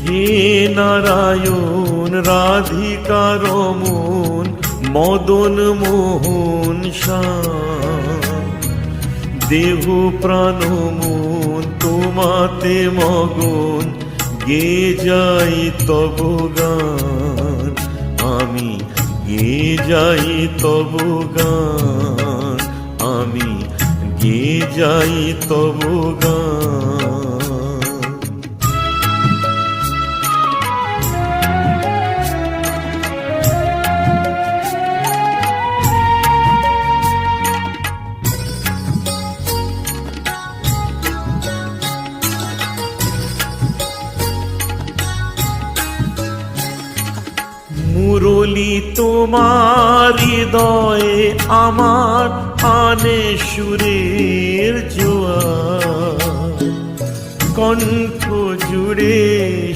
হে নারায়ণ রাধিকার মন মদন মোহন শ্যাম, দেহ প্রাণ মন তোমাতে মগন, গে যাই তব গান, আমি গে যাই তব গান, আমি গে যাই তব গান। মুরলি তোমার হৃদয়ে আমার আনে সুরের জোয়ার, কণ্ঠ জুড়ে